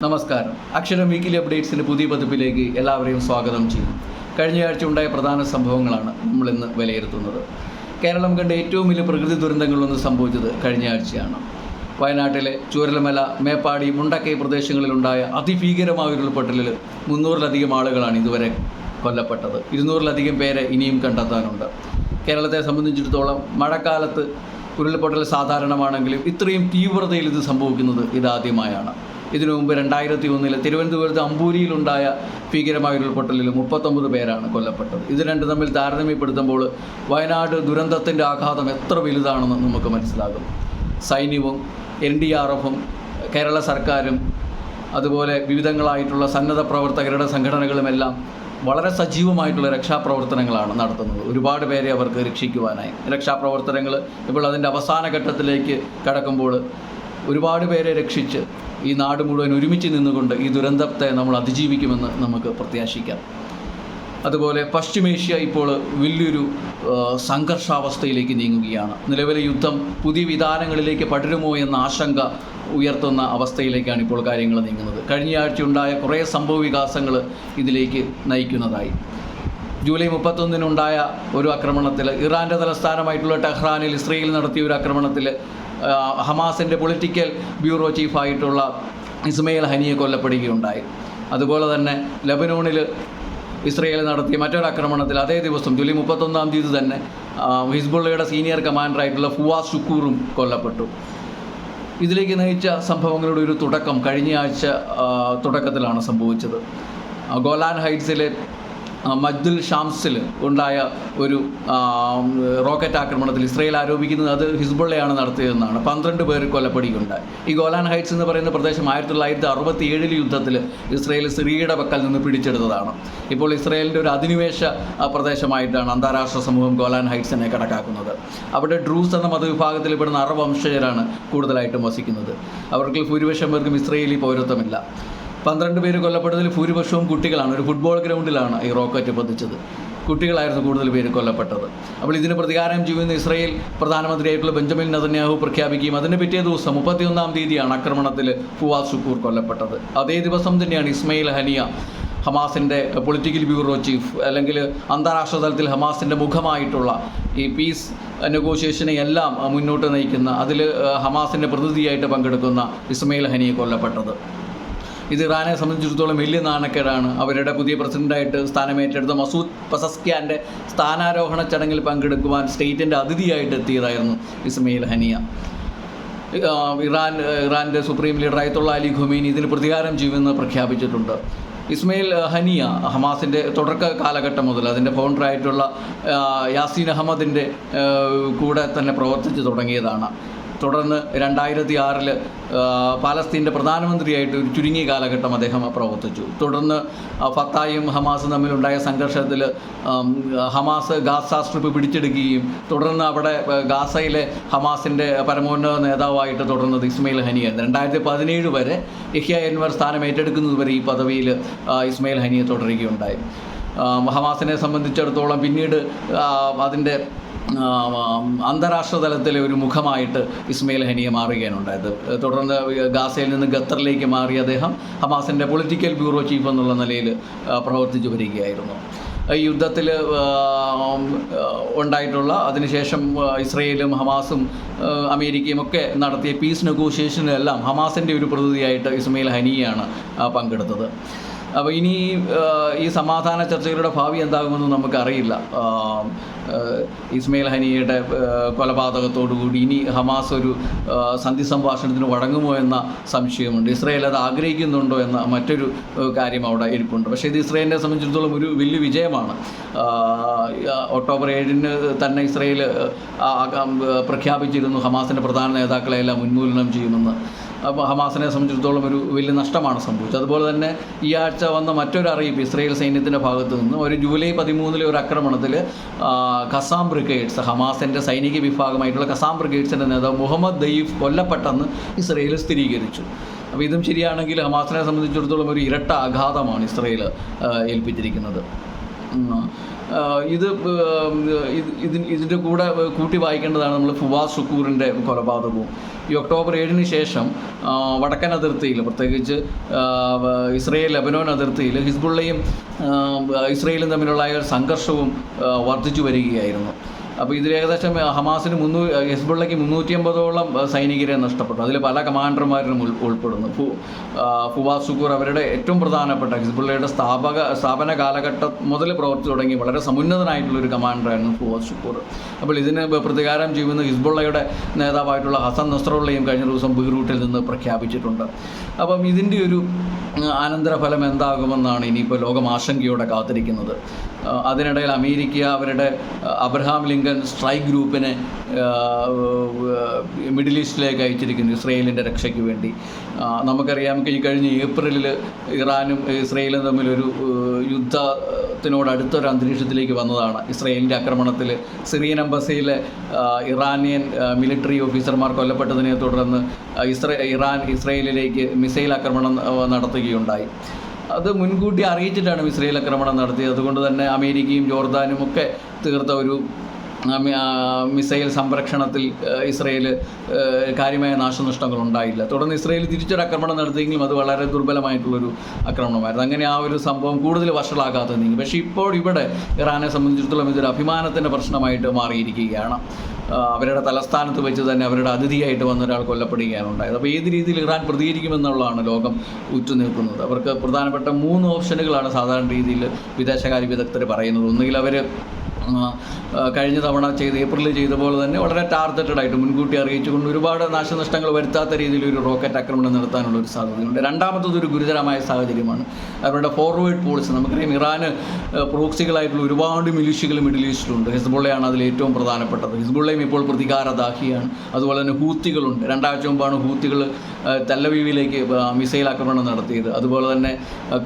നമസ്കാരം. അക്ഷരം വീക്കിലി അപ്ഡേറ്റ്സിൻ്റെ പുതിയ പതിപ്പിലേക്ക് എല്ലാവരെയും സ്വാഗതം ചെയ്യും. കഴിഞ്ഞയാഴ്ച ഉണ്ടായ പ്രധാന സംഭവങ്ങളാണ് നമ്മളിന്ന് വിലയിരുത്തുന്നത്. കേരളം കണ്ട ഏറ്റവും വലിയ പ്രകൃതി ദുരന്തങ്ങളൊന്ന് സംഭവിച്ചത് കഴിഞ്ഞയാഴ്ചയാണ്. വയനാട്ടിലെ ചൂരൽമല, മേപ്പാടി, മുണ്ടക്കൈ പ്രദേശങ്ങളിലുണ്ടായ അതിഭീകരമായ ഉരുൾപൊട്ടലിൽ 300-ലധികം ആളുകളാണ് ഇതുവരെ കൊല്ലപ്പെട്ടത്. 200-ലധികം പേരെ ഇനിയും കണ്ടെത്താനുണ്ട്. കേരളത്തെ സംബന്ധിച്ചിടത്തോളം മഴക്കാലത്ത് ഉരുൾപൊട്ടൽ സാധാരണമാണെങ്കിലും ഇത്രയും തീവ്രതയിൽ ഇത് സംഭവിക്കുന്നത് ഇതാദ്യമായാണ്. ഇതിനു മുമ്പ് 2001 തിരുവനന്തപുരത്ത് അമ്പൂരിയിലുണ്ടായ ഭീകരമായ ഉരുൾപൊട്ടലിൽ 39 പേരാണ് കൊല്ലപ്പെട്ടത്. ഇത് രണ്ടും തമ്മിൽ താരതമ്യപ്പെടുത്തുമ്പോൾ വയനാട് ദുരന്തത്തിൻ്റെ ആഘാതം എത്ര വലുതാണെന്ന് നമുക്ക് മനസ്സിലാകും. സൈന്യവും NDRFും കേരള സർക്കാരും അതുപോലെ വിവിധങ്ങളായിട്ടുള്ള സന്നദ്ധ പ്രവർത്തകരുടെ സംഘടനകളുമെല്ലാം വളരെ സജീവമായിട്ടുള്ള രക്ഷാപ്രവർത്തനങ്ങളാണ് നടത്തുന്നത്. ഒരുപാട് പേരെ അവർക്ക് രക്ഷിക്കുവാനായി രക്ഷാപ്രവർത്തനങ്ങൾ ഇപ്പോൾ അതിൻ്റെ അവസാന ഘട്ടത്തിലേക്ക് കടക്കുമ്പോൾ ഒരുപാട് പേരെ രക്ഷിച്ച് ഈ നാട് മുഴുവൻ ഒരുമിച്ച് നിന്നുകൊണ്ട് ഈ ദുരന്തത്തെ നമ്മൾ അതിജീവിക്കുമെന്ന് നമുക്ക് പ്രത്യാശിക്കാം. അതുപോലെ പശ്ചിമേഷ്യ ഇപ്പോൾ വലിയൊരു സംഘർഷാവസ്ഥയിലേക്ക് നീങ്ങുകയാണ്. നിലവിലെ യുദ്ധം പുതിയ വിധാനങ്ങളിലേക്ക് പടരുമോ എന്ന ആശങ്ക ഉയർത്തുന്ന അവസ്ഥയിലേക്കാണ് ഇപ്പോൾ കാര്യങ്ങൾ നീങ്ങുന്നത്. കഴിഞ്ഞയാഴ്ച ഉണ്ടായ കുറേ സംഭവ വികാസങ്ങൾ ഇതിലേക്ക് നയിക്കുന്നതായി. ജൂലൈ 31 ഒരു ആക്രമണത്തിൽ, ഇറാൻ്റെ തലസ്ഥാനമായിട്ടുള്ള ടെഹ്റാനിൽ ഇസ്രയേൽ നടത്തിയ ഒരു ആക്രമണത്തിൽ ഹമാസിൻ്റെ പൊളിറ്റിക്കൽ ബ്യൂറോ ചീഫായിട്ടുള്ള ഇസ്മയിൽ ഹനിയെ കൊല്ലപ്പെടുകയുണ്ടായി. അതുപോലെ തന്നെ ലബനോണിൽ ഇസ്രയേൽ നടത്തിയ മറ്റൊരാക്രമണത്തിൽ അതേ ദിവസം ജൂലൈ 31 തന്നെ ഹിസ്ബുള്ളയുടെ സീനിയർ കമാൻഡറായിട്ടുള്ള ഫുവാസ് ഷുക്കൂറും കൊല്ലപ്പെട്ടു. ഇതിലേക്ക് നയിച്ച സംഭവങ്ങളുടെ ഒരു തുടക്കം കഴിഞ്ഞയാഴ്ച തുടക്കത്തിലാണ് സംഭവിച്ചത്. ഗോലാൻ ഹൈറ്റ്സിലെ മജ്ദുൽ ഷാംസിൽ ഉണ്ടായ ഒരു റോക്കറ്റ് ആക്രമണത്തിൽ ഇസ്രയേൽ ആരോപിക്കുന്നത് അത് ഹിസ്ബുള്ളയാണ് നടത്തിയതെന്നാണ്. 12 പേർ കൊല്ലപ്പെടുകയുണ്ടായി. ഈ ഗോലാൻ ഹൈറ്റ്സ് എന്ന് പറയുന്ന പ്രദേശം 1967 യുദ്ധത്തിൽ ഇസ്രയേൽ സിറിയയുടെ പക്കൽ നിന്ന് പിടിച്ചെടുത്തതാണ്. ഇപ്പോൾ ഇസ്രയേലിൻ്റെ ഒരു അധിനിവേശ പ്രദേശമായിട്ടാണ് അന്താരാഷ്ട്ര സമൂഹം ഗോലാൻ ഹൈറ്റ്സിനെ കണക്കാക്കുന്നത്. അവിടെ ഡ്രൂസ് എന്ന മതവിഭാഗത്തിൽ പെടുന്ന അറബ് വംശജരാണ് കൂടുതലായിട്ടും വസിക്കുന്നത്. അവർക്ക് ഭൂരിപക്ഷം പേർക്കും ഇസ്രയേലി പൗരത്വമില്ല. 12 പേര് കൊല്ലപ്പെട്ടതിൽ ഭൂരിപക്ഷവും കുട്ടികളാണ്. ഒരു ഫുട്ബോൾ ഗ്രൗണ്ടിലാണ് ഈ റോക്കറ്റ് പതിച്ചത്. കുട്ടികളായിരുന്നു കൂടുതൽ പേര് കൊല്ലപ്പെട്ടത്. അപ്പോൾ ഇതിന് പ്രതികാരം ചെയ്യുന്ന ഇസ്രയേൽ പ്രധാനമന്ത്രിയായിട്ടുള്ള ബെഞ്ചമിൻ നെതന്യാഹു പ്രഖ്യാപിക്കുകയും അതിൻ്റെ പിറ്റേ ദിവസം 31 ആക്രമണത്തിൽ ഫുവാസ് ഷുക്കൂർ കൊല്ലപ്പെട്ടത്. അതേ ദിവസം തന്നെയാണ് ഇസ്മയിൽ ഹനിയ, ഹമാസിൻ്റെ പൊളിറ്റിക്കൽ ബ്യൂറോ ചീഫ്, അല്ലെങ്കിൽ അന്താരാഷ്ട്ര തലത്തിൽ ഹമാസിൻ്റെ മുഖമായിട്ടുള്ള ഈ പീസ് നെഗോഷിയേഷനെ എല്ലാം മുന്നോട്ട് നയിക്കുന്ന, അതിൽ ഹമാസിൻ്റെ പ്രതിനിധിയായിട്ട് പങ്കെടുക്കുന്ന ഇസ്മയിൽ ഹനിയെ കൊല്ലപ്പെട്ടത്. ഇത് ഇറാനെ സംബന്ധിച്ചിടത്തോളം വലിയ നാണക്കേടാണ്. അവരുടെ പുതിയ പ്രസിഡൻ്റായിട്ട് സ്ഥാനമേറ്റെടുത്ത മസൂദ് പെസസ്ക്യാൻ്റെ സ്ഥാനാരോഹണ ചടങ്ങിൽ പങ്കെടുക്കുവാൻ സ്റ്റേറ്റിൻ്റെ അതിഥിയായിട്ട് എത്തിയതായിരുന്നു ഇസ്മയിൽ ഹനിയ. ഇറാൻ്റെ supreme leader Ayatollah Ali Khomeini ഇതിന് പ്രതികാരം ചെയ്യുമെന്ന് പ്രഖ്യാപിച്ചിട്ടുണ്ട്. ഇസ്മയിൽ ഹനിയ ഹമാസിൻ്റെ തുടക്ക കാലഘട്ടം മുതൽ അതിൻ്റെ ഫൗണ്ടറായിട്ടുള്ള യാസീൻ അഹമ്മദിൻ്റെ കൂടെ തന്നെ പ്രവർത്തിച്ചു തുടങ്ങിയതാണ്. തുടർന്ന് 2006 പാലസ്തീൻ്റെ പ്രധാനമന്ത്രിയായിട്ട് ഒരു ചുരുങ്ങിയ കാലഘട്ടം അദ്ദേഹം പ്രവർത്തിച്ചു. തുടർന്ന് ഫത്തായും ഹമാസും തമ്മിലുണ്ടായ സംഘർഷത്തിൽ ഹമാസ് ഗാസ സ്ട്രിപ്പ് പിടിച്ചെടുക്കുകയും തുടർന്ന് അവിടെ ഗാസയിലെ ഹമാസിൻ്റെ പരമോന്നത നേതാവായിട്ട് തുടർന്നത് ഇസ്മയിൽ ഹനിയായിരുന്നു. 2017 വരെ യഹ്യ അൻവർ സ്ഥാനം ഏറ്റെടുക്കുന്നത് വരെ ഈ പദവിയിൽ ഇസ്മയിൽ ഹനിയെ തുടരുകയുണ്ടായി. ഹമാസിനെ സംബന്ധിച്ചിടത്തോളം പിന്നീട് അതിൻ്റെ അന്താരാഷ്ട്ര തലത്തിലെ ഒരു മുഖമായിട്ട് ഇസ്മയിൽ ഹനിയെ മാറുകയാണുണ്ടായത്. തുടർന്ന് ഗാസയിൽ നിന്ന് ഖത്തറിലേക്ക് മാറിയ അദ്ദേഹം ഹമാസിൻ്റെ പൊളിറ്റിക്കൽ ബ്യൂറോ ചീഫ് എന്നുള്ള നിലയിൽ പ്രവർത്തിച്ചു വരികയായിരുന്നു. ഈ യുദ്ധത്തിൽ ഉണ്ടായിട്ടുള്ള അതിനുശേഷം ഇസ്രയേലും ഹമാസും അമേരിക്കയും ഒക്കെ നടത്തിയ പീസ് നെഗോഷിയേഷനിലെല്ലാം ഹമാസിൻ്റെ ഒരു പ്രതിനിധിയായിട്ട് ഇസ്മയിൽ ഹനിയാണ് പങ്കെടുത്തത്. അപ്പോൾ ഇനി ഈ സമാധാന ചർച്ചകളുടെ ഭാവി എന്താകുമെന്ന് നമുക്കറിയില്ല. ഇസ്മയിൽ ഹനിയുടെ കൊലപാതകത്തോടുകൂടി ഇനി ഹമാസ് ഒരു സന്ധി സംഭാഷണത്തിന് വഴങ്ങുമോ എന്ന സംശയമുണ്ട്. ഇസ്രയേൽ അത് ആഗ്രഹിക്കുന്നുണ്ടോ എന്ന മറ്റൊരു കാര്യം അവിടെ ഇരിപ്പുണ്ട്. പക്ഷേ ഇത് ഇസ്രയേലിനെ സംബന്ധിച്ചിടത്തോളം ഒരു വലിയ വിജയമാണ്. ഒക്ടോബർ 7 തന്നെ ഇസ്രയേൽ പ്രഖ്യാപിച്ചിരുന്നു ഹമാസിൻ്റെ പ്രധാന നേതാക്കളെയെല്ലാം ഉന്മൂലനം ചെയ്യുമെന്ന്. അപ്പോൾ ഹമാസിനെ സംബന്ധിച്ചിടത്തോളം ഒരു വലിയ നഷ്ടമാണ് സംഭവിച്ചത്. അതുപോലെ തന്നെ ഈ ആഴ്ച വന്ന മറ്റൊരു അറിയിപ്പ് ഇസ്രയേൽ സൈന്യത്തിൻ്റെ ഭാഗത്തു നിന്ന് ഒരു ജൂലൈ 13 ഒരു ആക്രമണത്തിൽ ഖസാം ബ്രിഗേഡ്സ്, ഹമാസിൻ്റെ സൈനിക വിഭാഗമായിട്ടുള്ള ഖസാം ബ്രിഗേഡ്സിൻ്റെ നേതാവ് മുഹമ്മദ് ദയീഫ് കൊല്ലപ്പെട്ടെന്ന് ഇസ്രയേൽ സ്ഥിരീകരിച്ചു. അപ്പോൾ ഇതും ശരിയാണെങ്കിൽ ഹമാസിനെ സംബന്ധിച്ചിടത്തോളം ഒരു ഇരട്ട ആഘാതമാണ് ഇസ്രയേൽ ഏൽപ്പിച്ചിരിക്കുന്നത്. ഇതിൻ്റെ കൂടെ കൂട്ടി വായിക്കേണ്ടതാണ് നമ്മൾ ഫുവാദ് ഷുക്കൂറിൻ്റെ കൊലപാതകവും. ഈ ഒക്ടോബർ 7 ശേഷം വടക്കൻ അതിർത്തിയിൽ, പ്രത്യേകിച്ച് ഇസ്രയേൽ ലെബനോൻ അതിർത്തിയിൽ ഹിസ്ബുള്ളയും ഇസ്രയേലും തമ്മിലുള്ള സംഘർഷവും വർദ്ധിച്ചു വരികയായിരുന്നു. അപ്പോൾ ഇതിൽ ഏകദേശം ഹമാസിന് ഹിസ്ബുള്ളയ്ക്ക് 350ഓളം സൈനികരെ നഷ്ടപ്പെട്ടു. അതിൽ പല കമാൻഡർമാരും ഉൾപ്പെടുന്നു. ഫുവാദ് ഷുക്കൂർ അവരുടെ ഏറ്റവും പ്രധാനപ്പെട്ട ഹിസ്ബുള്ളയുടെ സ്ഥാപന കാലഘട്ടം മുതൽ പ്രവർത്തിച്ചു തുടങ്ങി വളരെ സമുന്നതനായിട്ടുള്ളൊരു കമാൻഡറായിരുന്നു ഫുവാദ് ഷുക്കൂർ. അപ്പോൾ ഇതിന് പ്രതികാരം ചെയ്യുന്ന ഹിസ്ബുള്ളയുടെ നേതാവായിട്ടുള്ള ഹസൻ നസ്രുള്ളയും കഴിഞ്ഞ ദിവസം ബെയ്റൂട്ടിൽ നിന്ന് പ്രഖ്യാപിച്ചിട്ടുണ്ട്. അപ്പം ഇതിൻ്റെ ഒരു അനന്തരഫലം എന്താകുമെന്നാണ് ഇനിയിപ്പോൾ ലോകം ആശങ്കയോടെ കാത്തിരിക്കുന്നത്. അതിനിടയിൽ അമേരിക്ക അവരുടെ അബ്രഹാം ലിങ്കൺ സ്ട്രൈക്ക് ഗ്രൂപ്പിനെ മിഡിൽ ഈസ്റ്റിലേക്ക് അയച്ചിരിക്കുന്നു ഇസ്രയേലിൻ്റെ രക്ഷയ്ക്ക് വേണ്ടി. നമുക്കറിയാം, ഈ കഴിഞ്ഞ ഏപ്രിലിൽ ഇറാനും ഇസ്രയേലും തമ്മിലൊരു യുദ്ധത്തിനോടടുത്തൊരു അന്തരീക്ഷത്തിലേക്ക് വന്നതാണ്. ഇസ്രയേലിൻ്റെ ആക്രമണത്തിൽ സിറിയൻ എംബസിയിലെ ഇറാനിയൻ മിലിറ്ററി ഓഫീസർമാർ കൊല്ലപ്പെട്ടതിനെ തുടർന്ന് ഇറാൻ ഇസ്രയേലിലേക്ക് മിസൈൽ ആക്രമണം നടത്തുകയുണ്ടായി. അത് മുൻകൂട്ടി അറിയിച്ചിട്ടാണ് ഇസ്രയേൽ ആക്രമണം നടത്തിയത്. അതുകൊണ്ട് തന്നെ അമേരിക്കയും ജോർദാനും ഒക്കെ തീർത്ത ഒരു മിസൈൽ സംരക്ഷണത്തിൽ ഇസ്രയേൽ കാര്യമായ നാശനഷ്ടങ്ങൾ ഉണ്ടായില്ല. തുടർന്ന് ഇസ്രയേൽ തിരിച്ചൊരു ആക്രമണം നടത്തിയെങ്കിലും അത് വളരെ ദുർബലമായിട്ടുള്ളൊരു ആക്രമണമായിരുന്നു. അങ്ങനെ ആ ഒരു സംഭവം കൂടുതൽ വഷളാകാതെ നീങ്ങി. പക്ഷേ ഇപ്പോൾ ഇവിടെ ഇറാനെ സംബന്ധിച്ചിടത്തോളം ഇതൊരു അഭിമാനത്തിൻ്റെ പ്രശ്നമായിട്ട് മാറിയിരിക്കുകയാണ്. അവരുടെ തലസ്ഥാനത്ത് വെച്ച് തന്നെ അവരുടെ അതിഥിയായിട്ട് വന്ന ഒരാൾ കൊല്ലപ്പെടുകയാണ് ഉണ്ടായത്. അപ്പോൾ ഏത് രീതിയിൽ ഇറാൻ പ്രതികരിക്കുമെന്നുള്ളതാണ് ലോകം ഉറ്റുനിൽക്കുന്നത്. അവർക്ക് പ്രധാനപ്പെട്ട 3 ഓപ്ഷനുകളാണ് സാധാരണ രീതിയിൽ വിദേശകാര്യ വിദഗ്ധർ പറയുന്നത്. ഒന്നുകിൽ അവർ കഴിഞ്ഞ തവണ ഏപ്രിലിൽ ചെയ്ത പോലെ തന്നെ വളരെ ടാർഗറ്റഡ് ആയിട്ട് മുൻകൂട്ടി അറിയിച്ചുകൊണ്ട് ഒരുപാട് നാശനഷ്ടങ്ങൾ വരുത്താത്ത രീതിയിൽ ഒരു റോക്കറ്റ് ആക്രമണം നടത്താനുള്ള ഒരു സാധ്യതയുണ്ട്. രണ്ടാമത്തതൊരു ഗുരുതരമായ സാഹചര്യമാണ് അവരുടെ ഫോർവേഡ് പോളിസി. നമുക്കറിയാം, ഇറാന് പ്രോക്സികളായിട്ടുള്ള ഒരുപാട് മിലിഷ്യകൾ മിഡിൽ ഈസ്റ്റിലുണ്ട്. ഹിസ്ബുള്ളയാണ് അതിൽ ഏറ്റവും പ്രധാനപ്പെട്ടത്. ഹിസ്ബുള്ളയും ഇപ്പോൾ പ്രതികാരദാഹിയാണ്. അതുപോലെ തന്നെ ഹൂത്തികളുണ്ട്. 2 ആഴ്ച മുമ്പാണ് ഹൂത്തികൾ തെല്ലവീവിലേക്ക് മിസൈൽ ആക്രമണം നടത്തിയത്. അതുപോലെ തന്നെ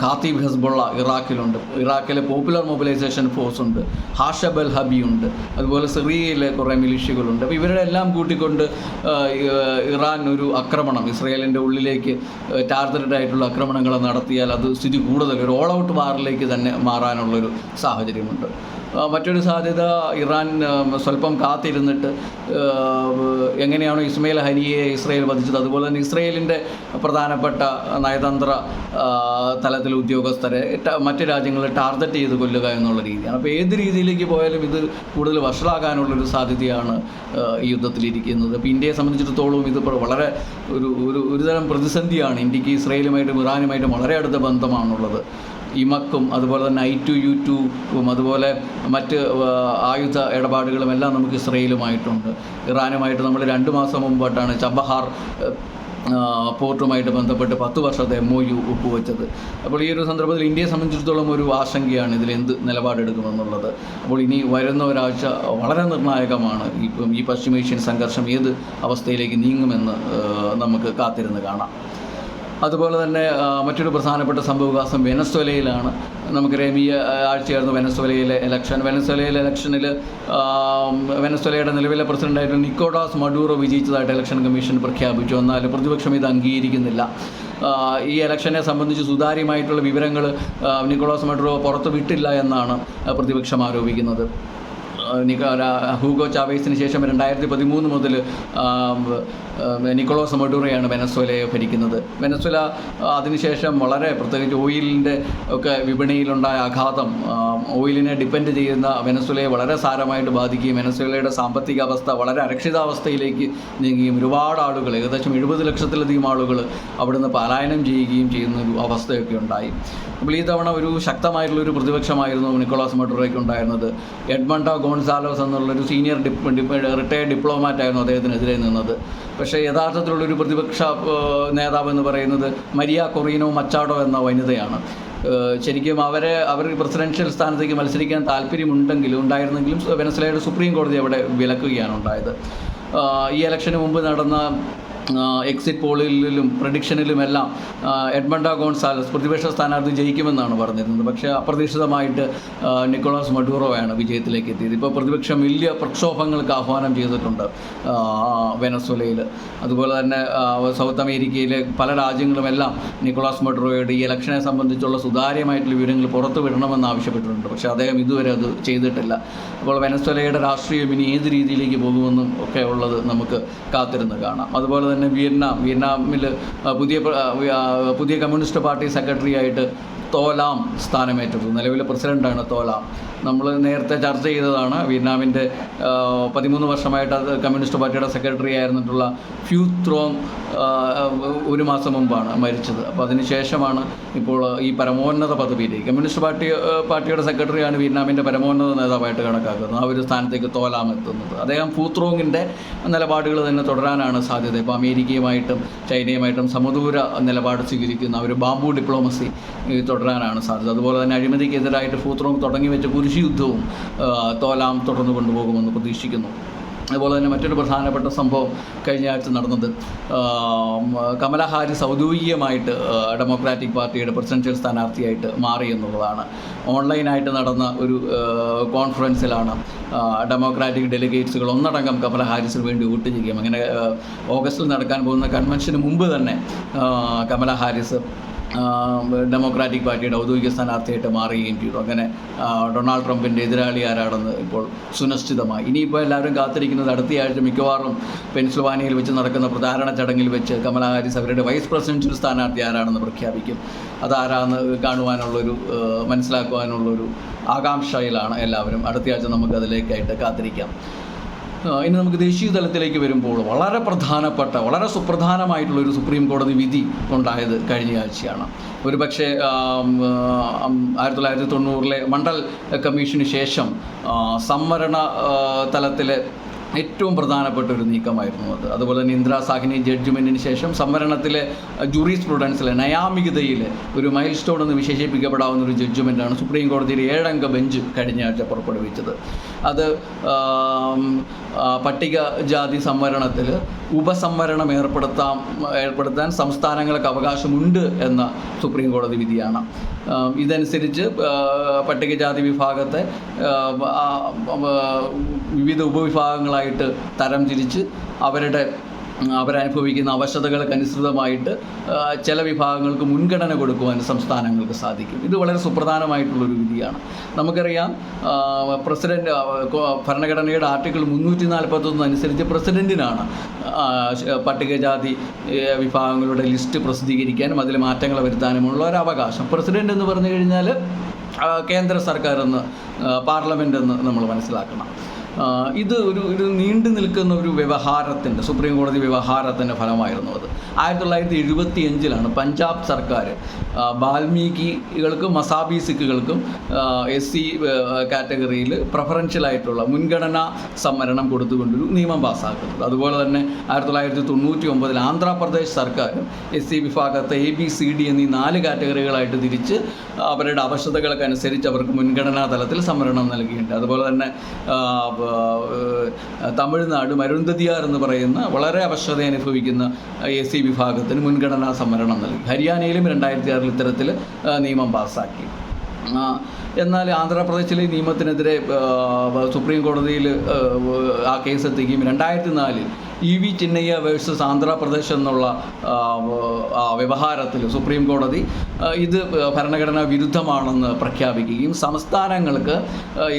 ഖാത്തീബ് ഹിസ്ബുള്ള ഇറാഖിലുണ്ട്. ഇറാഖിലെ പോപ്പുലർ മൊബിലൈസേഷൻ ഫോഴ്സ് ഉണ്ട്. ഹാഷബ് അൽ ഹബിയുണ്ട്. അതുപോലെ സിറിയയിലെ കുറേ മിലിഷ്യകളുണ്ട്. അപ്പോൾ ഇവരുടെ എല്ലാം കൂട്ടിക്കൊണ്ട് ഇറാൻ ഒരു ആക്രമണം ഇസ്രയേലിൻ്റെ ഉള്ളിലേക്ക് ടാർഗറ്റഡ് ആയിട്ടുള്ള ആക്രമണങ്ങൾ നടത്തിയാൽ അത് സ്ഥിതി കൂടുതൽ ഒരു ഓൾ ഔട്ട് വാറിലേക്ക് തന്നെ മാറാനുള്ളൊരു സാഹചര്യമുണ്ട്. മറ്റൊരു സാധ്യത, ഇറാൻ സ്വല്പം കാത്തിരുന്നിട്ട് എങ്ങനെയാണോ ഇസ്മയിൽ ഹനിയെ ഇസ്രയേൽ വധിച്ചത് അതുപോലെ തന്നെ ഇസ്രയേലിൻ്റെ പ്രധാനപ്പെട്ട നയതന്ത്ര തലത്തിലെ ഉദ്യോഗസ്ഥരെ മറ്റ് രാജ്യങ്ങളെ ടാർഗറ്റ് ചെയ്ത് കൊല്ലുക എന്നുള്ള രീതിയാണ്. അപ്പോൾ ഏത് രീതിയിലേക്ക് പോയാലും ഇത് കൂടുതൽ വഷളാകാനുള്ളൊരു സാധ്യതയാണ് ഈ യുദ്ധത്തിലിരിക്കുന്നത്. അപ്പോൾ ഇന്ത്യയെ സംബന്ധിച്ചിടത്തോളം ഇത് വളരെ ഒരുതരം പ്രതിസന്ധിയാണ്. ഇന്ത്യക്ക് ഇസ്രയേലുമായിട്ടും ഇറാനുമായിട്ടും വളരെ അടുത്ത ബന്ധമാണുള്ളത്. ഇമക്കും അതുപോലെ തന്നെ I2U2 അതുപോലെ മറ്റ് ആയുധ ഇടപാടുകളും എല്ലാം നമുക്ക് ഇസ്രയേലുമായിട്ടുണ്ട്. ഇറാനുമായിട്ട് നമ്മൾ 2 മാസം മുമ്പായിട്ടാണ് ചബഹാർ പോർട്ടുമായിട്ട് ബന്ധപ്പെട്ട് 10 വർഷത്തെ MOU ഒപ്പുവെച്ചത്. അപ്പോൾ ഈ ഒരു സന്ദർഭത്തിൽ ഇന്ത്യയെ സംബന്ധിച്ചിടത്തോളം ഒരു ആശങ്കയാണ് ഇതിൽ എന്ത് നിലപാടെടുക്കുമെന്നുള്ളത്. അപ്പോൾ ഇനി വരുന്ന ഒരാഴ്ച വളരെ നിർണായകമാണ്. ഈ പശ്ചിമേഷ്യൻ സംഘർഷം ഏത് അവസ്ഥയിലേക്ക് നീങ്ങുമെന്ന് നമുക്ക് കാത്തിരുന്ന് കാണാം. അതുപോലെ തന്നെ മറ്റൊരു പ്രധാനപ്പെട്ട സംഭവവികാസം വെനസ്വേലയിലാണ്. നമുക്കറിയാം, ഈ ആഴ്ചയായിരുന്നു വെനസ്വേലയിലെ ഇലക്ഷൻ. വെനസ്വേലയിലെ ഇലക്ഷനിൽ വെനസ്വേലയുടെ നിലവിലെ പ്രസിഡൻ്റായിട്ട് നിക്കോളാസ് മഡൂറോ വിജയിച്ചതായിട്ട് ഇലക്ഷൻ കമ്മീഷൻ പ്രഖ്യാപിച്ചു. എന്നാൽ പ്രതിപക്ഷം ഇത് അംഗീകരിക്കുന്നില്ല. ഈ ഇലക്ഷനെ സംബന്ധിച്ച് സുതാര്യമായിട്ടുള്ള വിവരങ്ങൾ നിക്കോളാസ് മഡൂറോ പുറത്തു വിട്ടില്ല എന്നാണ് പ്രതിപക്ഷം ആരോപിക്കുന്നത്. ഹൂഗോ ചാവേസിന് ശേഷം 2013 മുതൽ നിക്കോളാസ് മഡൂറോയാണ് വെനസ്വേലയെ ഭരിക്കുന്നത്. വെനസ്വേല അതിനുശേഷം വളരെ, പ്രത്യേകിച്ച് ഓയിലിൻ്റെ ഒക്കെ വിപണിയിലുണ്ടായ ആഘാതം ഓയിലിനെ ഡിപ്പെൻഡ് ചെയ്യുന്ന വെനസ്വേലയെ വളരെ സാരമായിട്ട് ബാധിക്കുകയും വെനസ്വേലയുടെ സാമ്പത്തിക അവസ്ഥ വളരെ അരക്ഷിതാവസ്ഥയിലേക്ക് നീങ്ങുകയും ഒരുപാട് ആളുകൾ, ഏകദേശം 70 ലക്ഷത്തിലധികം ആളുകൾ അവിടുന്ന് പലായനം ചെയ്യുകയും ചെയ്യുന്ന ഒരു അവസ്ഥയൊക്കെ ഉണ്ടായി. അപ്പോൾ ഈ തവണ ഒരു ശക്തമായിട്ടുള്ളൊരു പ്രതിപക്ഷമായിരുന്നു നിക്കോളാസ് മഡൂറോയ്ക്ക് ഉണ്ടായിരുന്നത്. എഡ്മണ്ടോ ഗോൺസാലോസ് എന്നുള്ളൊരു സീനിയർ റിട്ടയർഡ് ഡിപ്ലോമാറ്റായിരുന്നു അദ്ദേഹത്തിനെതിരെ നിന്നത്. പക്ഷേ യഥാർത്ഥത്തിലുള്ളൊരു പ്രതിപക്ഷ നേതാവ് എന്ന് പറയുന്നത് മരിയ കൊറീനോ മച്ചാഡോ എന്ന വനിതയാണ്. ശരിക്കും അവർ പ്രസിഡൻഷ്യൽ സ്ഥാനത്തേക്ക് മത്സരിക്കാൻ ഉണ്ടായിരുന്നെങ്കിലും വെനസ്വേലയുടെ സുപ്രീം കോടതി അവിടെ വിലക്കുകയാണ് ഉണ്ടായത്. ഈ ഇലക്ഷന് മുമ്പ് നടന്ന എക്സിറ്റ് പോളിലും പ്രഡിക്ഷനിലുമെല്ലാം എഡ്മണ്ട ഗോൺസാലസ് പ്രതിപക്ഷ സ്ഥാനാർത്ഥി ജയിക്കുമെന്നാണ് പറഞ്ഞിരുന്നത്. പക്ഷേ അപ്രതീക്ഷിതമായിട്ട് നിക്കോളാസ് മഡൂറോയാണ് വിജയത്തിലേക്ക് എത്തിയത്. ഇപ്പോൾ പ്രതിപക്ഷം വലിയ പ്രക്ഷോഭങ്ങൾക്ക് ആഹ്വാനം ചെയ്തിട്ടുണ്ട് വെനസ്വേലയിൽ. അതുപോലെ തന്നെ സൗത്ത് അമേരിക്കയിലെ പല രാജ്യങ്ങളുമെല്ലാം നിക്കോളാസ് മഡൂറോയുടെ ഈ ഇലക്ഷനെ സംബന്ധിച്ചുള്ള സുതാര്യമായിട്ടുള്ള വിവരങ്ങൾ പുറത്തു വിടണമെന്ന് ആവശ്യപ്പെട്ടിട്ടുണ്ട്. പക്ഷേ അദ്ദേഹം ഇതുവരെ അത് ചെയ്തിട്ടില്ല. അപ്പോൾ വെനസ്വേലയുടെ രാഷ്ട്രീയം ഇനി ഏത് രീതിയിലേക്ക് പോകുമെന്നും ഒക്കെ ഉള്ളത് നമുക്ക് കാത്തിരുന്ന് കാണാം. അതുപോലെ തന്നെ വിയറ്റ്നാമിൽ പുതിയ കമ്മ്യൂണിസ്റ്റ് പാർട്ടി സെക്രട്ടറി ആയിട്ട് തോലാം സ്ഥാനമേറ്റത്. നിലവിലെ പ്രസിഡൻ്റാണ് തോലാം. നമ്മൾ നേരത്തെ ചർച്ച ചെയ്തതാണ് വിയറ്റ്നാമിൻ്റെ 13 വർഷമായിട്ട് അത് കമ്മ്യൂണിസ്റ്റ് പാർട്ടിയുടെ സെക്രട്ടറി ആയിരുന്നിട്ടുള്ള ഫ്യൂ ത്രോങ് 1 മാസം മുമ്പാണ് മരിച്ചത്. അപ്പോൾ അതിന് ശേഷമാണ് ഇപ്പോൾ ഈ പരമോന്നത പദവിയിലേക്ക് കമ്മ്യൂണിസ്റ്റ് പാർട്ടിയുടെ സെക്രട്ടറിയാണ് വിയറ്റ്നാമിൻ്റെ പരമോന്നത നേതാവായിട്ട് കണക്കാക്കുന്നത്. ആ ഒരു സ്ഥാനത്തേക്ക് തോലാം എത്തുന്നത്. അദ്ദേഹം ഫ്യൂ ത്രോങ്ങിൻ്റെ നിലപാടുകൾ തന്നെ തുടരാനാണ് സാധ്യത. ഇപ്പോൾ അമേരിക്കയുമായിട്ടും ചൈനയുമായിട്ടും സമദൂര നിലപാട് സ്വീകരിക്കുന്ന ഒരു ബാംബു ഡിപ്ലോമസി തുടരാനാണ് സാധ്യത. അതുപോലെ തന്നെ അഴിമതിക്കെതിരായിട്ട് ഫ്യൂ ത്രോങ് തുടങ്ങി വെച്ച കുരിശ് യുദ്ധവും തോലാം തുടർന്നു കൊണ്ടുപോകുമെന്ന് പ്രതീക്ഷിക്കുന്നു. അതുപോലെ തന്നെ മറ്റൊരു പ്രധാനപ്പെട്ട സംഭവം കഴിഞ്ഞ ആഴ്ച നടന്നത് കമല ഹാരിസ് ഔദ്യോഗികമായിട്ട് ഡെമോക്രാറ്റിക് പാർട്ടിയുടെ പ്രസിഡൻഷ്യൽ സ്ഥാനാർത്ഥിയായിട്ട് മാറി എന്നുള്ളതാണ്. ഓൺലൈനായിട്ട് നടന്ന ഒരു കോൺഫറൻസിലാണ് ഡെമോക്രാറ്റിക് ഡെലിഗേറ്റ്സുകൾ ഒന്നടങ്കം കമല ഹാരിസിന് വേണ്ടി വോട്ട് ചെയ്യുകയും അങ്ങനെ ഓഗസ്റ്റിൽ നടക്കാൻ പോകുന്ന കൺവെൻഷന് മുമ്പ് തന്നെ കമല ഹാരിസ് ഡെമോക്രാറ്റിക് പാർട്ടിയുടെ ഔദ്യോഗിക സ്ഥാനാർത്ഥിയായിട്ട് മാറുകയും ചെയ്തു. അങ്ങനെ ഡൊണാൾഡ് ട്രംപിൻ്റെ എതിരാളി ആരാണെന്ന് ഇപ്പോൾ സുനിശ്ചിതമായി. ഇനിയിപ്പോൾ എല്ലാവരും കാത്തിരിക്കുന്നത് അടുത്തയാഴ്ച മിക്കവാറും പെൻസിൽവാനിയയിൽ വെച്ച് നടക്കുന്ന പ്രചാരണ ചടങ്ങിൽ വെച്ച് കമലാ ഹാരിസ് അവരുടെ വൈസ് പ്രസിഡൻഷ്യൽ സ്ഥാനാർത്ഥി ആരാണെന്ന് പ്രഖ്യാപിക്കും. അതാരാന്ന് കാണുവാനുള്ളൊരു മനസ്സിലാക്കുവാനുള്ളൊരു ആകാംക്ഷയിലാണ് എല്ലാവരും. അടുത്തയാഴ്ച നമുക്ക് അതിലേക്കായിട്ട് കാത്തിരിക്കാം. ഇനി നമുക്ക് ദേശീയ തലത്തിലേക്ക് വരുമ്പോൾ വളരെ പ്രധാനപ്പെട്ട വളരെ സുപ്രധാനമായിട്ടുള്ളൊരു സുപ്രീം കോടതി വിധി ഉണ്ടായത് കഴിഞ്ഞ ആഴ്ചയാണ്. ഒരു പക്ഷേ 1990 മണ്ഡൽ കമ്മീഷന് ശേഷം സംവരണ തലത്തിലെ ഏറ്റവും പ്രധാനപ്പെട്ട ഒരു നീക്കമായിരുന്നു അത്. അതുപോലെ തന്നെ ഇന്ദിരാ സാഹ്നി ജഡ്ജ്മെൻറ്റിന് ശേഷം സംവരണത്തിലെ ജൂറിസ്പ്രുഡൻസിലെ നയാമികതയിൽ ഒരു മൈൽ സ്റ്റോൺ എന്ന് വിശേഷിപ്പിക്കപ്പെടാവുന്ന ഒരു ജഡ്ജ്മെൻറ്റാണ് സുപ്രീം കോടതിയിലെ 7 അംഗ ബെഞ്ച് കഴിഞ്ഞ ആഴ്ച പുറപ്പെടുവിച്ചത്. അത് പട്ടികജാതി സംവരണത്തിൽ ഉപസംവരണം ഏർപ്പെടുത്താൻ സംസ്ഥാനങ്ങൾക്ക് അവകാശമുണ്ട് എന്ന സുപ്രീം കോടതി വിധിയാണ്. ഇതനുസരിച്ച് പട്ടികജാതി വിഭാഗത്തെ വിവിധ ഉപവിഭാഗങ്ങളായിട്ട് തരംതിരിച്ച് അവരനുഭവിക്കുന്ന അവശതകൾക്കനുസൃതമായിട്ട് ചില വിഭാഗങ്ങൾക്ക് മുൻഗണന കൊടുക്കുവാൻ സംസ്ഥാനങ്ങൾക്ക് സാധിക്കും. ഇത് വളരെ സുപ്രധാനമായിട്ടുള്ളൊരു വിധിയാണ്. നമുക്കറിയാം ഭരണഘടനയുടെ ആർട്ടിക്കിൾ 341 അനുസരിച്ച് പ്രസിഡൻറ്റിനാണ് പട്ടികജാതി വിഭാഗങ്ങളുടെ ലിസ്റ്റ് പ്രസിദ്ധീകരിക്കാനും അതിൽ മാറ്റങ്ങൾ വരുത്താനുമുള്ള ഒരു അവകാശം. പ്രസിഡൻ്റ് എന്ന് പറഞ്ഞു കഴിഞ്ഞാൽ കേന്ദ്ര സർക്കാർ പാർലമെൻ്റ് എന്ന് നമ്മൾ മനസ്സിലാക്കണം. ഇത് ഒരു നീണ്ടു നിൽക്കുന്ന ഒരു വ്യവഹാരത്തിൻ്റെ സുപ്രീം കോടതി വ്യവഹാരത്തിൻ്റെ ഫലമായിരുന്നു അത്. 1975 പഞ്ചാബ് സർക്കാർ ബാൽമീകികൾക്കും മസാബി സിഖുകൾക്കും SC കാറ്റഗറിയിൽ പ്രിഫറൻഷ്യലായിട്ടുള്ള മുൻഗണനാ സംവരണം കൊടുത്തുകൊണ്ടൊരു നിയമം പാസ്സാക്കുന്നത്. അതുപോലെ തന്നെ 1999 ആന്ധ്രാപ്രദേശ് സർക്കാർ SC വിഭാഗത്തെ ABCD എന്നീ 4 കാറ്റഗറികളായിട്ട് തിരിച്ച് അവരുടെ അവശതകൾക്കനുസരിച്ച് അവർക്ക് മുൻഗണനാ തലത്തിൽ സംവരണം നൽകിയിട്ടുണ്ട്. അതുപോലെ തന്നെ തമിഴ്നാട് മരുന്തതിയാർ എന്ന് പറയുന്ന വളരെ അവശത അനുഭവിക്കുന്ന SC വിഭാഗത്തിന് മുൻഗണനാ സംവരണം നൽകി. ഹരിയാനയിലും 2006 ഇത്തരത്തിൽ നിയമം പാസ്സാക്കി. എന്നാൽ ആന്ധ്രാപ്രദേശിലെ നിയമത്തിനെതിരെ സുപ്രീം കോടതിയിൽ ആ കേസ് എത്തുകയും 2004 EV ചിന്നയ്യ വേഴ്സസ് ആന്ധ്രാപ്രദേശ് എന്നുള്ള വ്യവഹാരത്തിൽ സുപ്രീം കോടതി ഇത് ഭരണഘടനാ വിരുദ്ധമാണെന്ന് പ്രഖ്യാപിക്കുകയും സംസ്ഥാനങ്ങൾക്ക്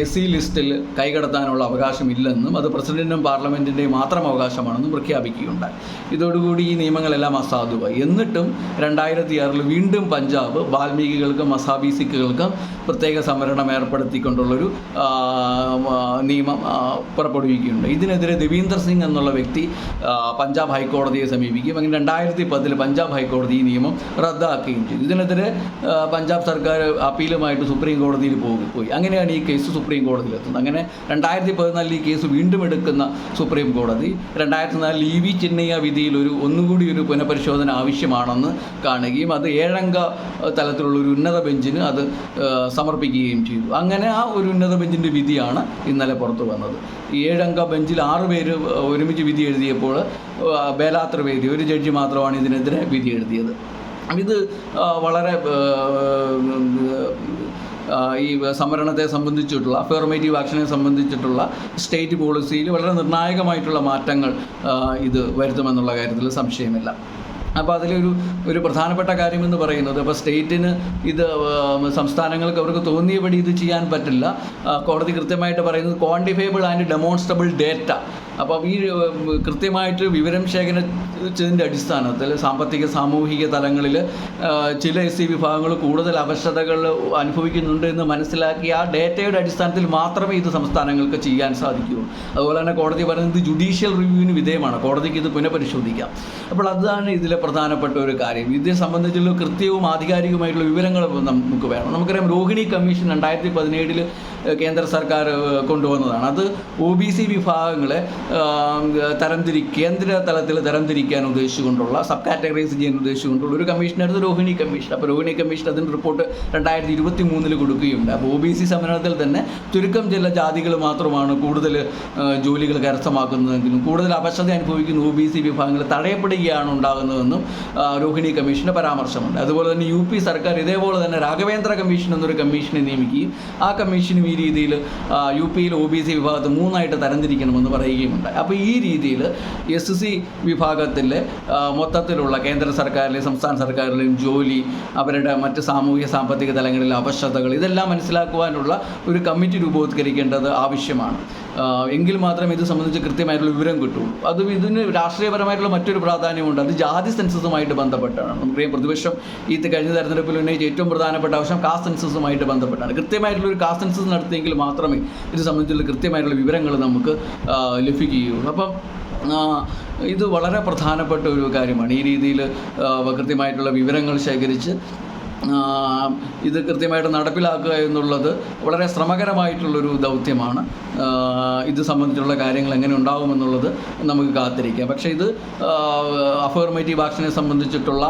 SC ലിസ്റ്റിൽ കൈകടത്താനുള്ള അവകാശമില്ലെന്നും അത് പ്രസിഡന്റിനും പാർലമെൻറ്റിൻ്റെയും മാത്രം അവകാശമാണെന്നും പ്രഖ്യാപിക്കുകയുണ്ടായി. ഇതോടുകൂടി ഈ നിയമങ്ങളെല്ലാം അസാധുവായി. എന്നിട്ടും 2006 വീണ്ടും പഞ്ചാബ് വാൽമീകികൾക്കും മസാബി സിഖുകൾക്കും പ്രത്യേക സംവരണം ഏർപ്പെടുത്തിക്കൊണ്ടുള്ളൊരു നിയമം പുറപ്പെടുവിക്കുകയുണ്ട്. ഇതിനെതിരെ ദേവീന്ദർ സിംഗ് എന്നുള്ള വ്യക്തി പഞ്ചാബ് ഹൈക്കോടതിയെ സമീപിക്കുകയും അങ്ങനെ 2010 പഞ്ചാബ് ഹൈക്കോടതി ഈ നിയമം റദ്ദാക്കുകയും ചെയ്തു. ഇതിനെതിരെ പഞ്ചാബ് സർക്കാർ അപ്പീലുമായിട്ട് സുപ്രീം കോടതിയിൽ പോയി. അങ്ങനെയാണ് ഈ കേസ് സുപ്രീം കോടതിയിലെത്തുന്നത്. അങ്ങനെ 2014 ഈ കേസ് വീണ്ടും എടുക്കുന്ന സുപ്രീം കോടതി 2004 EV ചിന്നയ്യ വിധിയിൽ ഒന്നുകൂടി ഒരു പുനഃപരിശോധന ആവശ്യമാണെന്ന് കാണുകയും അത് 7 അംഗ തലത്തിലുള്ളൊരു ഉന്നത ബെഞ്ചിന് അത് സമർപ്പിക്കുകയും ചെയ്തു. അങ്ങനെ ആ ഒരു ഉന്നത ബെഞ്ചിൻ്റെ വിധിയാണ് ഇന്നലെ പുറത്തു വന്നത്. ഈ 7 അംഗ ബെഞ്ചിൽ 6 പേര് ഒരുമിച്ച് വിധി എഴുതിയ എഴുതിയപ്പോൾ ബേല ത്രിവേദി ഒരു ജഡ്ജി മാത്രമാണ് ഇതിനെതിരെ വിധി എഴുതിയത്. ഇത് വളരെ ഈ സംവരണത്തെ സംബന്ധിച്ചിട്ടുള്ള അഫർമേറ്റീവ് ആക്ഷനെ സംബന്ധിച്ചിട്ടുള്ള സ്റ്റേറ്റ് പോളിസിയിൽ വളരെ നിർണായകമായിട്ടുള്ള മാറ്റങ്ങൾ ഇത് വരുത്തുമെന്നുള്ള കാര്യത്തിൽ സംശയമില്ല. അപ്പോൾ അതിലൊരു പ്രധാനപ്പെട്ട കാര്യമെന്ന് പറയുന്നത്, അപ്പോൾ സ്റ്റേറ്റിന് ഇത് സംസ്ഥാനങ്ങൾക്ക് അവർക്ക് തോന്നിയപടി ഇത് ചെയ്യാൻ പറ്റില്ല. കോടതി കൃത്യമായിട്ട് പറയുന്നത് ക്വാണ്ടിഫയബിൾ ആൻഡ് ഡെമോൺസ്ട്രബിൾ ഡേറ്റ. അപ്പോൾ ഈ കൃത്യമായിട്ട് വിവരം ശേഖരിച്ചതിൻ്റെ അടിസ്ഥാനത്തിൽ സാമ്പത്തിക സാമൂഹിക തലങ്ങളിൽ ചില SC വിഭാഗങ്ങൾ കൂടുതൽ അവശതകൾ അനുഭവിക്കുന്നുണ്ട് എന്ന് മനസ്സിലാക്കി ആ ഡേറ്റയുടെ അടിസ്ഥാനത്തിൽ മാത്രമേ ഇത് സംസ്ഥാനങ്ങൾക്ക് ചെയ്യാൻ സാധിക്കുകയുള്ളൂ. അതുപോലെ തന്നെ കോടതി പറയുന്നത് ജുഡീഷ്യൽ റിവ്യൂവിന് വിധേയമാണ്, കോടതിക്ക് ഇത് പുനഃപരിശോധിക്കാം. അപ്പോൾ അതാണ് ഇതിലെ പ്രധാനപ്പെട്ട ഒരു കാര്യം. ഇതിനെ സംബന്ധിച്ചുള്ള കൃത്യവും ആധികാരികമായിട്ടുള്ള വിവരങ്ങൾ നമുക്ക് വേണം. നമുക്കറിയാം രോഹിണി കമ്മീഷൻ 2017 കേന്ദ്ര സർക്കാർ കൊണ്ടുവന്നതാണ്. അത് OBC വിഭാഗങ്ങളെ കേന്ദ്ര തലത്തിൽ തരംതിരിക്കാൻ ഉദ്ദേശിച്ചുകൊണ്ടുള്ള സബ് കാറ്റഗറൈസ് ചെയ്യാൻ ഉദ്ദേശിച്ചുകൊണ്ടുള്ള ഒരു കമ്മീഷനായിരുന്നു രോഹിണി കമ്മീഷൻ. അപ്പോൾ രോഹിണി കമ്മീഷൻ അതിൻ്റെ റിപ്പോർട്ട് 2023 കൊടുക്കുകയുണ്ട്. അപ്പോൾ OBC സംവരണത്തിൽ തന്നെ ചുരുക്കം ചില ജാതികൾ മാത്രമാണ് കൂടുതൽ ജോലികൾ കരസ്ഥമാക്കുന്നതെങ്കിലും കൂടുതൽ അവശത അനുഭവിക്കുന്ന OBC വിഭാഗങ്ങൾ തടയപ്പെടുകയാണ് ഉണ്ടാകുന്നതെന്നും രോഹിണി കമ്മീഷൻ്റെ പരാമർശമുണ്ട്. അതുപോലെ തന്നെ UP സർക്കാർ ഇതേപോലെ തന്നെ രാഘവേന്ദ്ര കമ്മീഷൻ എന്നൊരു കമ്മീഷനെ നിയമിക്കുകയും ആ കമ്മീഷനും ഈ രീതിയിൽ UPയിൽ OBC വിഭാഗത്തെ 3ആയിട്ട് തരംതിരിക്കണമെന്ന് പറയുകയുമുണ്ട്. അപ്പോൾ ഈ രീതിയിൽ SC വിഭാഗത്തിലെ മൊത്തത്തിലുള്ള കേന്ദ്ര സർക്കാരിലെയും സംസ്ഥാന സർക്കാരിലെയും ജോലി, അവരുടെ മറ്റ് സാമൂഹിക സാമ്പത്തിക തലങ്ങളിലെ അവശതകൾ, ഇതെല്ലാം മനസ്സിലാക്കുവാനുള്ള ഒരു കമ്മിറ്റി രൂപവത്കരിക്കേണ്ടത് ആവശ്യമാണ്. എങ്കിൽ മാത്രമേ ഇത് സംബന്ധിച്ച് കൃത്യമായിട്ടുള്ള വിവരം കിട്ടുള്ളൂ. ഇതിന് രാഷ്ട്രീയപരമായിട്ടുള്ള മറ്റൊരു പ്രാധാന്യമുണ്ട്. അത് ജാതി സെൻസസുമായിട്ട് ബന്ധപ്പെട്ടാണ്. നമുക്കറിയാം പ്രതിപക്ഷം ഈ കഴിഞ്ഞ തെരഞ്ഞെടുപ്പിൽ ഉന്നയിച്ച ഏറ്റവും പ്രധാനപ്പെട്ട ആവശ്യം കാസ്റ്റ് സെൻസസുമായിട്ട് ബന്ധപ്പെട്ടാണ്. കൃത്യമായിട്ടുള്ളൊരു കാസ്റ്റ് സെൻസസ് നടത്തിയെങ്കിൽ മാത്രമേ ഇത് സംബന്ധിച്ചുള്ള കൃത്യമായിട്ടുള്ള വിവരങ്ങൾ നമുക്ക് ലഭിക്കുകയുള്ളൂ. അപ്പം ഇത് വളരെ പ്രധാനപ്പെട്ട ഒരു കാര്യമാണ്. ഈ രീതിയിൽ കൃത്യമായിട്ടുള്ള വിവരങ്ങൾ ശേഖരിച്ച് ഇത് കൃത്യമായിട്ട് നടപ്പിലാക്കുക എന്നുള്ളത് വളരെ ശ്രമകരമായിട്ടുള്ളൊരു ദൗത്യമാണ്. ഇത് സംബന്ധിച്ചുള്ള കാര്യങ്ങൾ എങ്ങനെ ഉണ്ടാകുമെന്നുള്ളത് നമുക്ക് കാത്തിരിക്കാം. പക്ഷേ ഇത് അഫർമേറ്റീവ് ആക്ഷനെ സംബന്ധിച്ചിട്ടുള്ള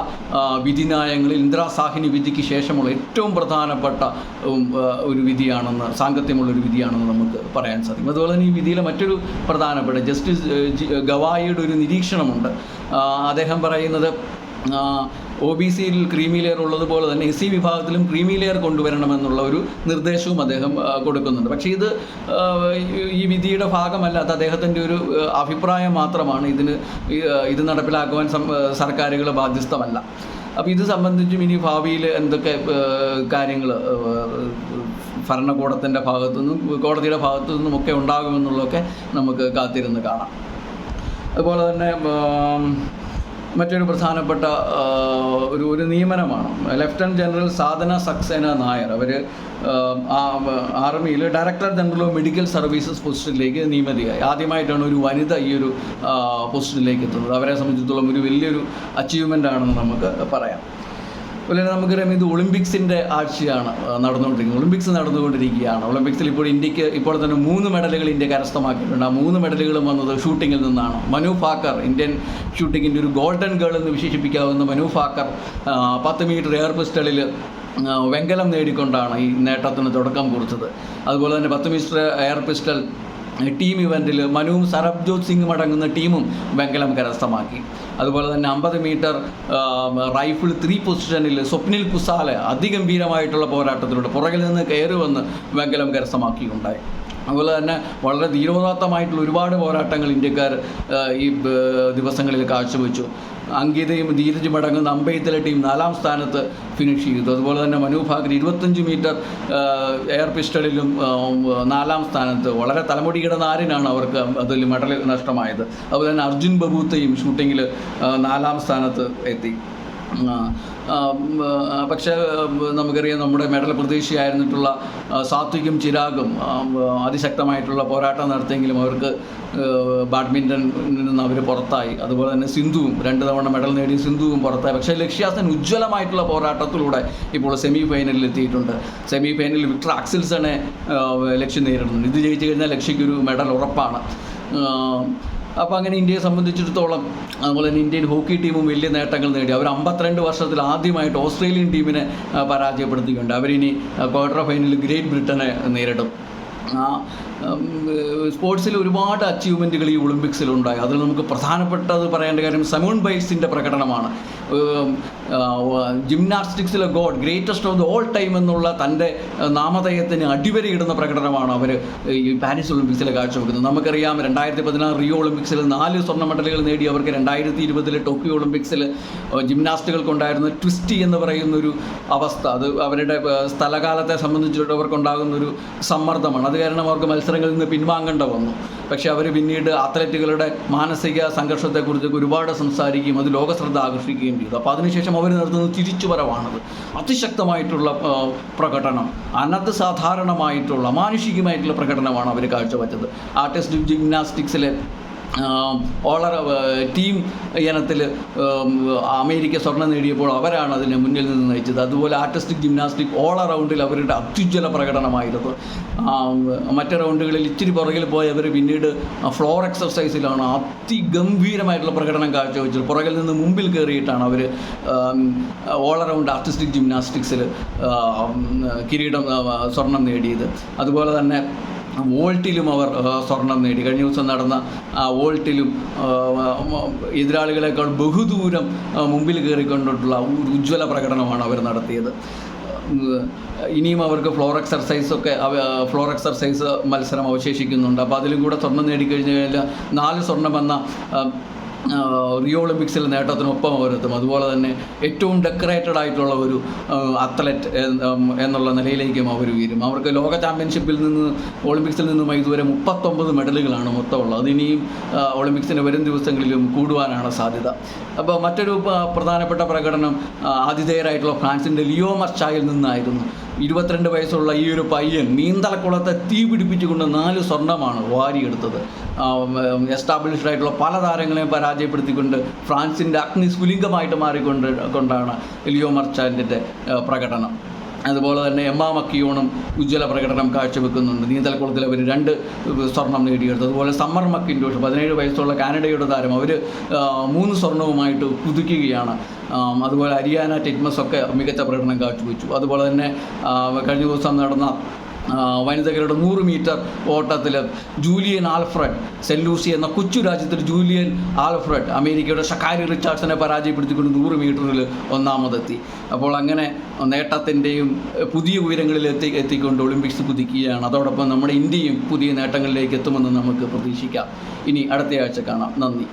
വിധിന്യായങ്ങളിൽ ഇന്ദിരാ സാഹ്നി വിധിക്ക് ശേഷമുള്ള ഏറ്റവും പ്രധാനപ്പെട്ട ഒരു വിധിയാണെന്ന്, സാങ്കത്യമുള്ളൊരു വിധിയാണെന്ന് നമുക്ക് പറയാൻ സാധിക്കും. അതുപോലെ തന്നെ ഈ വിധിയിലെ മറ്റൊരു പ്രധാനപ്പെട്ട ജസ്റ്റിസ് ഗവായിയുടെ ഒരു നിരീക്ഷണമുണ്ട്. അദ്ദേഹം പറയുന്നത് OBCയിൽ ക്രീമി ലെയർ ഉള്ളതുപോലെ തന്നെ SC വിഭാഗത്തിലും ക്രീമി ലെയർ കൊണ്ടുവരണമെന്നുള്ള ഒരു നിർദ്ദേശവും അദ്ദേഹം കൊടുക്കുന്നുണ്ട്. പക്ഷേ ഈ വിധിയുടെ ഭാഗമല്ലാത്ത അദ്ദേഹത്തിൻ്റെ ഒരു അഭിപ്രായം മാത്രമാണ്. ഇത് നടപ്പിലാക്കുവാൻ സർക്കാരുകൾ ബാധ്യസ്ഥമല്ല. അപ്പോൾ ഇത് സംബന്ധിച്ചും ഇനി ഭാവിയിൽ എന്തൊക്കെ കാര്യങ്ങൾ ഭരണകൂടത്തിൻ്റെ ഭാഗത്തുനിന്നും കോടതിയുടെ ഭാഗത്തു നിന്നുമൊക്കെ ഉണ്ടാകുമെന്നുള്ളതൊക്കെ നമുക്ക് കാത്തിരുന്ന് കാണാം. അതുപോലെ തന്നെ മറ്റൊരു പ്രധാനപ്പെട്ട ഒരു നിയമനമാണ് ലെഫ്റ്റനൻറ്റ് ജനറൽ സാധന സക്സേന നായർ. അവർ ആർമിയിൽ director general of medical services പോസ്റ്റിലേക്ക് നിയമിതയായി. ആദ്യമായിട്ടാണ് ഒരു വനിത ഈ ഒരു പോസ്റ്റിലേക്ക് എത്തുന്നത്. അവരെ സംബന്ധിച്ചിടത്തോളം ഒരു വലിയൊരു അച്ചീവ്മെൻ്റ് ആണെന്ന് നമുക്ക് പറയാം. അതുപോലെ നമുക്കറിയാം ഇത് ഒളിമ്പിക്സിൻ്റെ ആഴ്ചയാണ് നടന്നുകൊണ്ടിരിക്കുന്നത്. ഒളിമ്പിക്സ് നടന്നുകൊണ്ടിരിക്കുകയാണ്. ഒളിമ്പിക്സിൽ ഇന്ത്യക്ക് ഇപ്പോൾ തന്നെ 3 മെഡലുകൾ ഇന്ത്യ കരസ്ഥമാക്കിയിട്ടുണ്ട്. ആ 3 മെഡലുകളും വന്നത് ഷൂട്ടിങ്ങിൽ നിന്നാണ്. മനു ഭാക്കർ, ഇന്ത്യൻ ഷൂട്ടിങ്ങിൻ്റെ ഒരു ഗോൾഡൻ ഗേൾ എന്ന് വിശേഷിപ്പിക്കാവുന്ന മനു ഭാക്കർ 10 മീറ്റർ എയർ പിസ്റ്റളിൽ വെങ്കലം നേടിക്കൊണ്ടാണ് ഈ നേട്ടത്തിന് തുടക്കം കുറിച്ചത്. അതുപോലെ തന്നെ 10 metre air pistol team ഇവൻറ്റിൽ മനുവും Sarabjot സിംഗും അടങ്ങുന്ന ടീമും വെങ്കലം കരസ്ഥമാക്കി. അതുപോലെ തന്നെ 50 മീറ്റർ റൈഫിൾ 3 പൊസിഷനിൽ സ്വപ്നിൽ കുസാല അതിഗംഭീരമായിട്ടുള്ള പോരാട്ടത്തിലൂടെ പുറകിൽ നിന്ന് കയറി വന്ന് വെങ്കലം കരസ്ഥമാക്കിയുണ്ടായി. അതുപോലെ തന്നെ വളരെ ധീരോദാത്തമായിട്ടുള്ള ഒരുപാട് പോരാട്ടങ്ങൾ ഇന്ത്യക്കാർ ഈ ദിവസങ്ങളിൽ കാഴ്ചവെച്ചു. അങ്കിതയും ധീരജും അടങ്ങുന്ന അമ്പെയ്ത്തിലെ ടീം 4ാം സ്ഥാനത്ത് ഫിനിഷ് ചെയ്തു. അതുപോലെ തന്നെ മനു ഭാക്കർ 25 മീറ്റർ എയർ പിസ്റ്റളിലും 4ാം സ്ഥാനത്ത്. വളരെ തലമുടി കിടന്ന ആരിനാണ് അവർക്ക് അതിൽ മെഡൽ നഷ്ടമായത്. അതുപോലെ തന്നെ അർജുൻ ബബൂത്തയും ഷൂട്ടിങ്ങിൽ 4ാം സ്ഥാനത്ത് എത്തി. പക്ഷേ നമുക്കറിയാം നമ്മുടെ മെഡൽ പ്രതീക്ഷയായിരുന്നിട്ടുള്ള സാത്വികും ചിരാഗും അതിശക്തമായിട്ടുള്ള പോരാട്ടം നടത്തിയെങ്കിലും അവർക്ക് ബാഡ്മിൻ്റണിൽ നിന്ന് അവർ പുറത്തായി. അതുപോലെ തന്നെ സിന്ധുവും 2 തവണ മെഡൽ നേടിയ സിന്ധുവും പുറത്തായി. പക്ഷേ ലക്ഷ്യ സെൻ ഉജ്ജ്വലമായിട്ടുള്ള പോരാട്ടത്തിലൂടെ ഇപ്പോൾ സെമി ഫൈനലിൽ എത്തിയിട്ടുണ്ട്. സെമി ഫൈനലിൽ വിക്ടർ ആക്സിൽസനെ ലക്ഷ്യം നേരിടുന്നുണ്ട്. ഇത് ജയിച്ചു കഴിഞ്ഞാൽ ലക്ഷ്യയ്ക്കൊരു മെഡൽ ഉറപ്പാണ്. അപ്പോൾ അങ്ങനെ ഇന്ത്യയെ സംബന്ധിച്ചിടത്തോളം അതുപോലെ തന്നെ ഇന്ത്യൻ ഹോക്കി ടീമും വലിയ നേട്ടങ്ങൾ നേടി. അവർ 52 വർഷത്തിൽ ആദ്യമായിട്ട് ഓസ്ട്രേലിയൻ ടീമിനെ പരാജയപ്പെടുത്തിയിട്ടുണ്ട്. അവരിനി ക്വാർട്ടർ ഫൈനലിൽ ഗ്രേറ്റ് ബ്രിട്ടനെ നേരിടും. സ്പോർട്സിൽ ഒരുപാട് അച്ചീവ്മെൻറ്റുകൾ ഈ ഒളിമ്പിക്സിലുണ്ടായി. അതിൽ നമുക്ക് പ്രധാനപ്പെട്ടത് പറയേണ്ട കാര്യം സിമോൺ ബൈൽസിൻ്റെ പ്രകടനമാണ്. ജിംനാസ്റ്റിക്സിലെ god, greatest of the all time എന്നുള്ള തൻ്റെ നാമധേയത്തിന് അടിവരയിടുന്ന പ്രകടനമാണ് അവർ ഈ പാരീസ് ഒളിമ്പിക്സിൽ കാഴ്ചവെക്കുന്നത്. നമുക്കറിയാം 2016 റിയോ ഒളിമ്പിക്സിൽ 4 സ്വർണ്ണ മെഡലുകൾ നേടി അവർക്ക് 2020 ടോക്കിയോ ഒളിമ്പിക്സിൽ ജിംനാസ്റ്റുകൾക്കുണ്ടായിരുന്ന ട്വിസ്റ്റി എന്ന് പറയുന്നൊരു അവസ്ഥ, അത് അവരുടെ സ്ഥലകാലത്തെ സംബന്ധിച്ചിടത്തോവർക്കുണ്ടാകുന്നൊരു സമ്മർദ്ദമാണ്. അത് കാരണം അവർക്ക് മത്സരങ്ങളിൽ നിന്ന് പിൻവാങ്ങേണ്ട വന്നു. പക്ഷേ അവർ പിന്നീട് അത്ലറ്റുകളുടെ മാനസിക സംഘർഷത്തെക്കുറിച്ചൊക്കെ ഒരുപാട് സംസാരിക്കുകയും അത് ലോകശ്രദ്ധ ആകർഷിക്കുകയും ചെയ്തു. അപ്പോൾ അതിനുശേഷം അവർ നടത്തുന്നത് തിരിച്ചുവരവാണത്. അതിശക്തമായിട്ടുള്ള പ്രകടനം, അനധിസാധാരണമായിട്ടുള്ള അമാനുഷികമായിട്ടുള്ള പ്രകടനമാണ് അവർ കാഴ്ചവെച്ചത്. ആർട്ടിസ്റ്റിക് ജിംനാസ്റ്റിക്സിലെ ടീം ഇനത്തിൽ അമേരിക്ക സ്വർണ്ണം നേടിയപ്പോൾ അവരാണ് അതിന് മുന്നിൽ നിന്ന് നയിച്ചത്. അതുപോലെ ആർട്ടിസ്റ്റിക് ജിംനാസ്റ്റിക് ഓൾ അറൗണ്ടിൽ അവരുടെ അത്യുജ്വല പ്രകടനമായിരുന്നു. മറ്റ് റൗണ്ടുകളിൽ ഇച്ചിരി പുറകിൽ പോയവർ പിന്നീട് ഫ്ലോർ എക്സർസൈസിലാണ് അതിഗംഭീരമായിട്ടുള്ള പ്രകടനം കാഴ്ചവെച്ചത്. പുറകിൽ നിന്ന് മുമ്പിൽ കയറിയിട്ടാണ് അവർ ഓൾ അറൗണ്ട് ആർട്ടിസ്റ്റിക് ജിംനാസ്റ്റിക്സിൽ സ്വർണം നേടിയത്. അതുപോലെ തന്നെ വോൾട്ടിലും അവർ സ്വർണം നേടി. കഴിഞ്ഞ ദിവസം നടന്ന വോൾട്ടിലും എതിരാളികളെക്കാൾ ബഹുദൂരം മുമ്പിൽ കയറിക്കൊണ്ടിട്ടുള്ള ഉജ്ജ്വല പ്രകടനമാണ് അവർ നടത്തിയത്. ഇനിയും അവർക്ക് ഫ്ലോർ എക്സർസൈസ് മത്സരം അവശേഷിക്കുന്നുണ്ട്. അപ്പോൾ അതിലും കൂടെ സ്വർണം നേടിക്കഴിഞ്ഞു കഴിഞ്ഞാൽ 4 സ്വർണ്ണമെന്ന റിയോ ഒളിമ്പിക്സിൽ നേട്ടത്തിനൊപ്പം അവരെത്തും. അതുപോലെ തന്നെ ഏറ്റവും ഡെക്കറേറ്റഡ് ആയിട്ടുള്ള ഒരു അത്ലറ്റ് എന്നുള്ള നിലയിലേക്കും അവർ ഉയരും. അവർക്ക് ലോക ചാമ്പ്യൻഷിപ്പിൽ നിന്ന് ഒളിമ്പിക്സിൽ നിന്നും ഇതുവരെ 39 മെഡലുകളാണ് മൊത്തമുള്ളത്. അതിനിയും ഒളിമ്പിക്സിൻ്റെ വരും ദിവസങ്ങളിലും കൂടുവാനാണ് സാധ്യത. അപ്പോൾ മറ്റൊരു പ്രധാനപ്പെട്ട പ്രകടനം ആതിഥേയരായിട്ടുള്ള ഫ്രാൻസിൻ്റെ ലിയോ മർച്ചായിൽ നിന്നായിരുന്നു. 22 വയസ്സുള്ള ഈ ഒരു പയ്യൻ നീന്തലക്കുളത്തെ തീ പിടിപ്പിച്ചുകൊണ്ട് 4 സ്വർണ്ണമാണ് വാരിയെടുത്തത്. എസ്റ്റാബ്ലിഷ്ഡ് ആയിട്ടുള്ള പല താരങ്ങളെയും പരാജയപ്പെടുത്തിക്കൊണ്ട് ഫ്രാൻസിൻ്റെ അഗ്നിസ്ഫുലിംഗമായിട്ട് കൊണ്ടാണ് ലിയോ മർച്ചാൻറ്റിൻ്റെ പ്രകടനം. അതുപോലെ തന്നെ എമ്മ മക്കിയോണും ഉജ്ജ്വല പ്രകടനം കാഴ്ചവെക്കുന്നുണ്ട്. നീന്തൽക്കുളത്തിൽ അവർ 2 സ്വർണം നേടിയെടുത്തു. അതുപോലെ സമ്മർ മക്കിൻഡോഷ് 17 വയസ്സുള്ള കാനഡയുടെ താരം, അവർ 3 സ്വർണവുമായിട്ട് കുതിക്കുകയാണ്. അതുപോലെ അരിയാന ടിറ്റ്മസ് ഒക്കെ മികച്ച പ്രകടനം കാഴ്ചവെച്ചു. അതുപോലെ തന്നെ കഴിഞ്ഞ ദിവസം നടന്ന വനിതകളുടെ 100 മീറ്റർ ഓട്ടത്തിൽ ജൂലിയൻ ആൽഫ്രഡ്, സെൻറ്റ് ലൂസി എന്ന കൊച്ചു രാജ്യത്തിൽ ജൂലിയൻ ആൽഫ്രഡ് അമേരിക്കയുടെ ഷക്കാരി റിച്ചാർഡ്സിനെ പരാജയപ്പെടുത്തിക്കൊണ്ട് 100 മീറ്ററിൽ ഒന്നാമതെത്തി. അപ്പോൾ അങ്ങനെ നേട്ടത്തിൻ്റെയും പുതിയ ഉയരങ്ങളിൽ എത്തിക്കൊണ്ട് ഒളിമ്പിക്സ് കുതിക്കുകയാണ്. അതോടൊപ്പം നമ്മുടെ ഇന്ത്യയും പുതിയ നേട്ടങ്ങളിലേക്ക് എത്തുമെന്ന് നമുക്ക് പ്രതീക്ഷിക്കാം. ഇനി അടുത്തയാഴ്ച കാണാം. നന്ദി.